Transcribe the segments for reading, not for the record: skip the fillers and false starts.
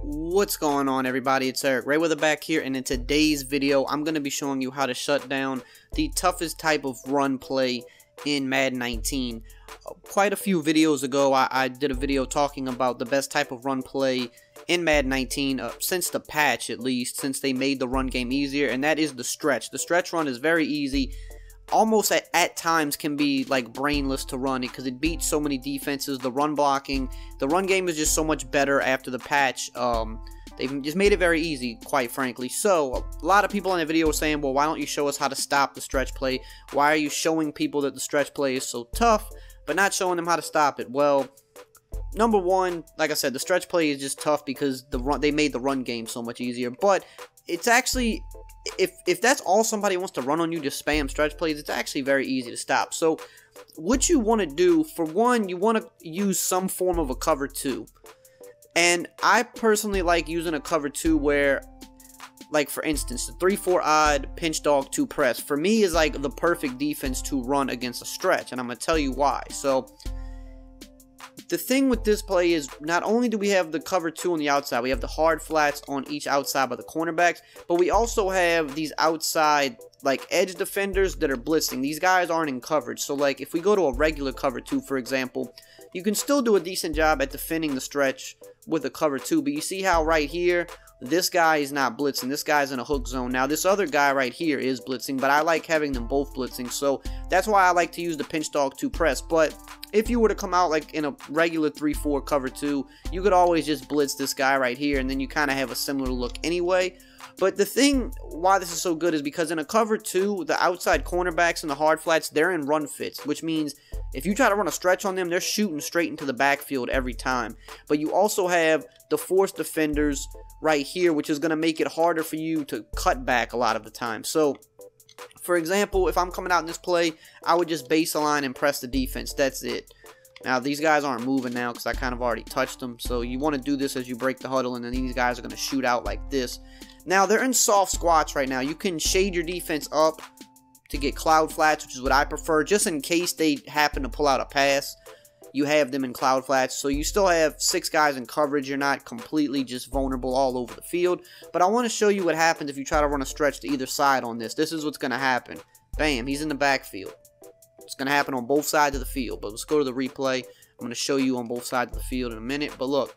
What's going on, everybody? It's EricRayweather back here, and in today's video I'm going to be showing you how to shut down the toughest type of run play in Madden 19. Quite a few videos ago I did a video talking about the best type of run play in Madden 19 since the patch, at least, since they made the run game easier, and that is the stretch. The stretch run is very easy. Almost at times can be like brainless to run it because it beats so many defenses. The run blocking, the run game is just so much better after the patch. They've just made it very easy, quite frankly. So a lot of people in the video were saying, well, why don't you show us how to stop the stretch play? Why are you showing people that the stretch play is so tough but not showing them how to stop it? Well, number one, like I said, the stretch play is just tough because they made the run game so much easier. But it's actually, if that's all somebody wants to run on you, just spam stretch plays, it's actually very easy to stop. So what you want to do, for one, you want to use some form of a cover 2. And I personally like using a cover 2 where, like for instance, the 3-4 odd pinch dog 2 press for me is like the perfect defense to run against a stretch, and I'm going to tell you why. So the thing with this play is, not only do we have the cover 2 on the outside, we have the hard flats on each outside by the cornerbacks, but we also have these outside like edge defenders that are blitzing. These guys aren't in coverage. So like if we go to a regular cover 2, for example, you can still do a decent job at defending the stretch with a cover 2, but you see how right here, this guy is not blitzing. This guy's in a hook zone. Now this other guy right here is blitzing, but I like having them both blitzing, so that's why I like to use the pinch dog 2 press. But if you were to come out like in a regular 3-4 cover 2, you could always just blitz this guy right here, and then you kind of have a similar look anyway. But the thing why this is so good is because in a cover 2, the outside cornerbacks and the hard flats, they're in run fits, which means if you try to run a stretch on them, they're shooting straight into the backfield every time. But you also have the force defenders right here, which is going to make it harder for you to cut back a lot of the time. So, for example, if I'm coming out in this play, I would just baseline and press the defense. That's it. Now, these guys aren't moving now because I kind of already touched them. So you want to do this as you break the huddle, and then these guys are going to shoot out like this. Now, they're in soft squats right now. You can shade your defense up to get cloud flats, which is what I prefer, just in case they happen to pull out a pass. You have them in cloud flats, so you still have 6 guys in coverage. You're not completely just vulnerable all over the field. But I want to show you what happens if you try to run a stretch to either side on this. This is what's going to happen. Bam, he's in the backfield. It's going to happen on both sides of the field. But let's go to the replay. I'm going to show you on both sides of the field in a minute. But look.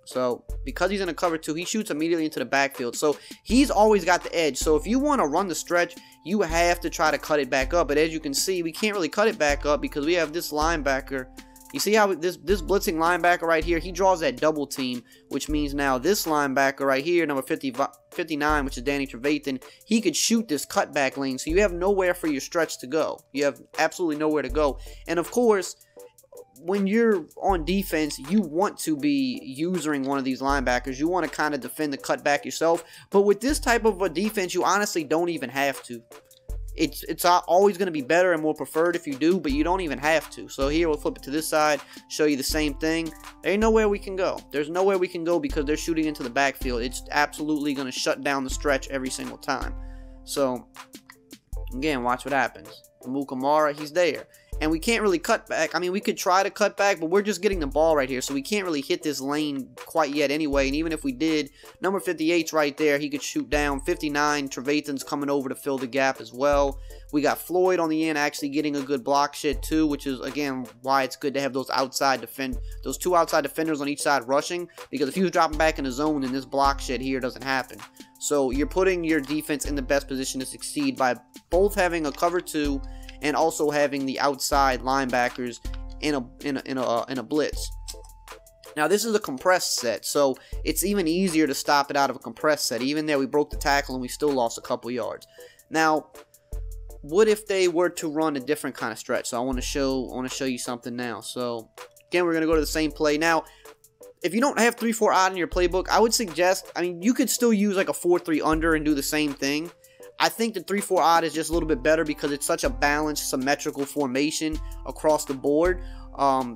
So, because he's in a cover 2, he shoots immediately into the backfield. So, he's always got the edge. So, if you want to run the stretch, you have to try to cut it back up. But as you can see, we can't really cut it back up because we have this linebacker. You see how this blitzing linebacker right here, he draws that double team, which means now this linebacker right here, number 59, which is Danny Trevathan, he could shoot this cutback lane. So, you have nowhere for your stretch to go. You have absolutely nowhere to go. And, of course, when you're on defense, you want to be using one of these linebackers. You want to kind of defend the cutback yourself. But with this type of a defense, you honestly don't even have to. It's always going to be better and more preferred if you do, but you don't even have to. So here, we'll flip it to this side, show you the same thing. There ain't nowhere we can go. There's nowhere we can go because they're shooting into the backfield. It's absolutely going to shut down the stretch every single time. So, again, watch what happens. Mukamara, he's there. And we can't really cut back. I mean, we could try to cut back, but we're just getting the ball right here. So we can't really hit this lane quite yet anyway. And even if we did, number 58's right there. He could shoot down. 59, Trevathan's coming over to fill the gap as well. We got Floyd on the end actually getting a good block shit too, which is, again, why it's good to have those those 2 outside defenders on each side rushing. Because if he was dropping back in the zone, then this block shit here doesn't happen. So you're putting your defense in the best position to succeed by both having a cover 2 and also having the outside linebackers in a blitz. Now this is a compressed set, so it's even easier to stop it out of a compressed set. Even there, we broke the tackle and we still lost a couple yards. Now, what if they were to run a different kind of stretch? So I want to show you something now. So again, we're gonna go to the same play now. If you don't have 3-4 odd in your playbook, I would suggest, I mean, you could still use like a 4-3 under and do the same thing. I think the 3-4 odd is just a little bit better because it's such a balanced, symmetrical formation across the board.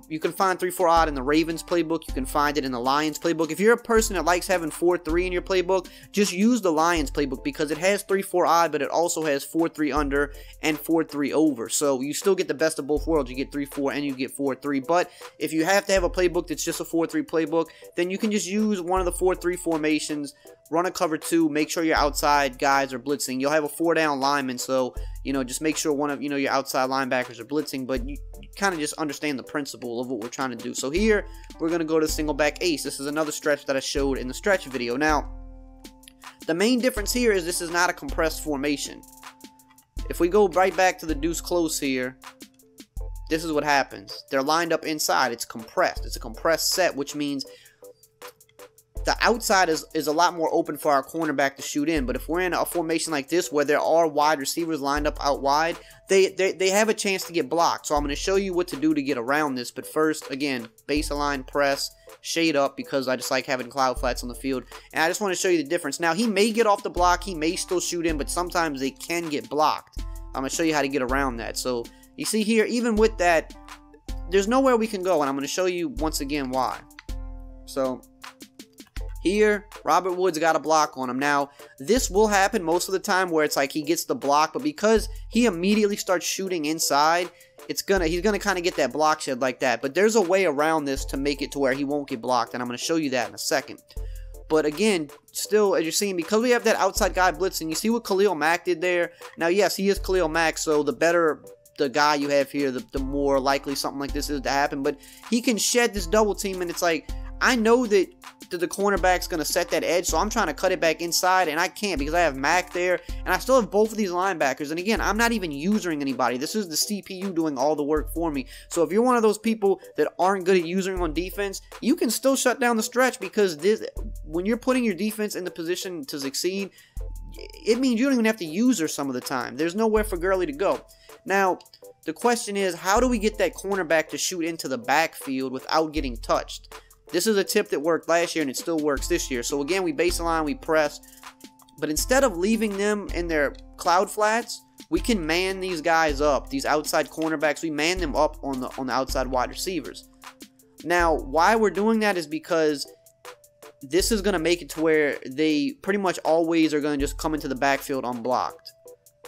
You can find 3-4 odd in the Ravens playbook. You can find it in the Lions playbook. If you're a person that likes having 4-3 in your playbook, just use the Lions playbook because it has 3-4 odd, but it also has 4-3 under and 4-3 over. So you still get the best of both worlds. You get 3-4 and you get 4-3. But if you have to have a playbook that's just a 4-3 playbook, then you can just use one of the 4-3 formations, run a cover 2, make sure your outside guys are blitzing. You'll have a 4-down lineman, so just make sure one of your outside linebackers are blitzing, but you kind of just understand the principle of what we're trying to do. So here we're going to go to single back ace. This is another stretch that I showed in the stretch video. Now the main difference here is this is not a compressed formation. If we go right back to the deuce close here, this is what happens. They're lined up inside. It's compressed. It's a compressed set, which means the outside is a lot more open for our cornerback to shoot in. But if we're in a formation like this where there are wide receivers lined up out wide, they have a chance to get blocked. So I'm going to show you what to do to get around this. But first, again, baseline press, shade up, because I just like having cloud flats on the field. And I just want to show you the difference. Now, he may get off the block. He may still shoot in, but sometimes they can get blocked. I'm going to show you how to get around that. So you see here, even with that, there's nowhere we can go. And I'm going to show you once again why. So here, Robert Woods got a block on him. Now, this will happen most of the time where it's like he gets the block, but because he immediately starts shooting inside, he's gonna kind of get that block shed like that. But there's a way around this to make it to where he won't get blocked, and I'm going to show you that in a second. But again, still, as you're seeing, because we have that outside guy blitzing, you see what Khalil Mack did there? Now, yes, he is Khalil Mack, so the better the guy you have here, the more likely something like this is to happen. But he can shed this double team, and it's like, I know that the cornerback's going to set that edge, so I'm trying to cut it back inside, and I can't because I have Mack there, and I still have both of these linebackers. And again, I'm not even using anybody. This is the CPU doing all the work for me. So if you're one of those people that aren't good at using on defense, you can still shut down the stretch, because when you're putting your defense in the position to succeed, it means you don't even have to use her some of the time. There's nowhere for Gurley to go. Now, the question is, how do we get that cornerback to shoot into the backfield without getting touched? This is a tip that worked last year, and it still works this year. So again, we baseline, we press, but instead of leaving them in their cloud flats, we can man these guys up. These outside cornerbacks, we man them up on the outside wide receivers. Now, why we're doing that is because this is going to make it to where they pretty much always are going to just come into the backfield unblocked.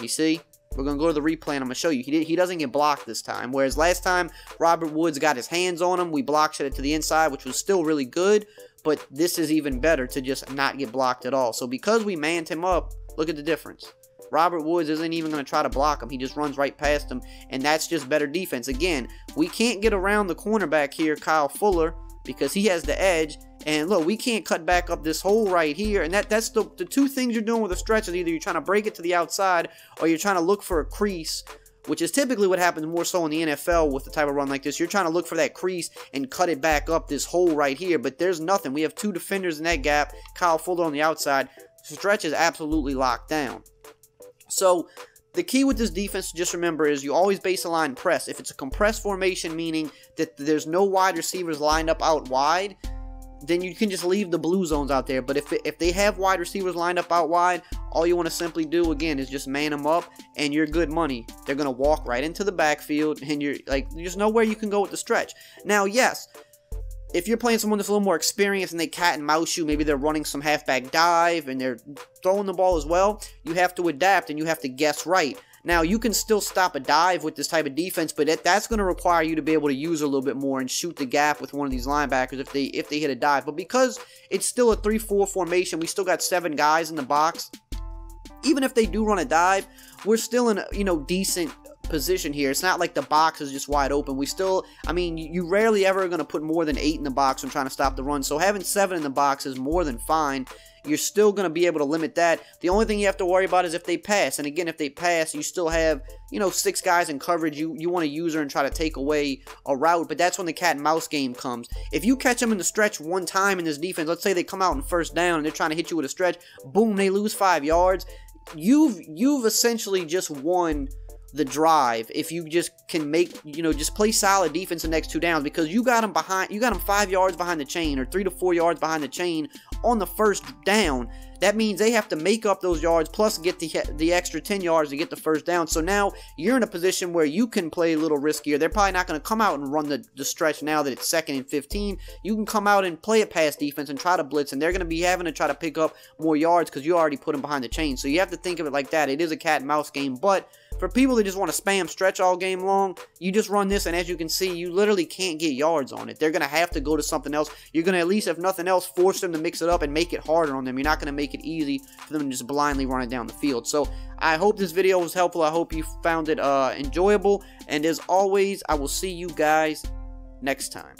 You see? We're going to go to the replay, and I'm going to show you. He doesn't get blocked this time. Whereas last time, Robert Woods got his hands on him. We block shot it to the inside, which was still really good. But this is even better to just not get blocked at all. So because we manned him up, look at the difference. Robert Woods isn't even going to try to block him. He just runs right past him. And that's just better defense. Again, we can't get around the cornerback here, Kyle Fuller, because he has the edge. And look, we can't cut back up this hole right here. And that's the two things you're doing with a stretch is either you're trying to break it to the outside or you're trying to look for a crease, which is typically what happens more so in the NFL with the type of run like this. You're trying to look for that crease and cut it back up this hole right here. But there's nothing. We have two defenders in that gap. Kyle Fuller on the outside. The stretch is absolutely locked down. So the key with this defense to just remember is you always baseline press. If it's a compressed formation, meaning that there's no wide receivers lined up out wide, then you can just leave the blue zones out there. But if they have wide receivers lined up out wide, all you want to simply do, again, is just man them up, and you're good money. They're going to walk right into the backfield, and there's nowhere you can go with the stretch. Now, yes, if you're playing someone that's a little more experienced and they cat and mouse you, maybe they're running some halfback dive and they're throwing the ball as well, you have to adapt and you have to guess right. Now, you can still stop a dive with this type of defense, but that's going to require you to be able to use a little bit more and shoot the gap with one of these linebackers if they hit a dive. But because it's still a 3-4 formation, we still got 7 guys in the box. Even if they do run a dive, we're still in a decent position here. It's not like the box is just wide open. You rarely ever going to put more than 8 in the box when trying to stop the run. So having 7 in the box is more than fine. You're still going to be able to limit that. The only thing you have to worry about is if they pass. And again, if they pass, you still have, 6 guys in coverage. You want to use her and try to take away a route. But that's when the cat and mouse game comes. If you catch them in the stretch one time in this defense, let's say they come out in first down and they're trying to hit you with a stretch, boom, they lose 5 yards. You've essentially just won the drive if you just can make, just play solid defense the next 2 downs, because you got them 5 yards behind the chain, or 3 to 4 yards behind the chain on the first down. That means they have to make up those yards plus get the extra 10 yards to get the first down. So now you're in a position where you can play a little riskier. They're probably not going to come out and run the stretch now that it's 2nd and 15. You can come out and play a pass defense and try to blitz, and they're going to be having to try to pick up more yards because you already put them behind the chain. So you have to think of it like that. It is a cat and mouse game, but for people that just want to spam stretch all game long, you just run this, and as you can see, you literally can't get yards on it. They're going to have to go to something else. You're going to, at least if nothing else, force them to mix it up and make it harder on them. You're not going to make it easy for them to just blindly run it down the field. So I hope this video was helpful. I hope you found it enjoyable. And as always, I will see you guys next time.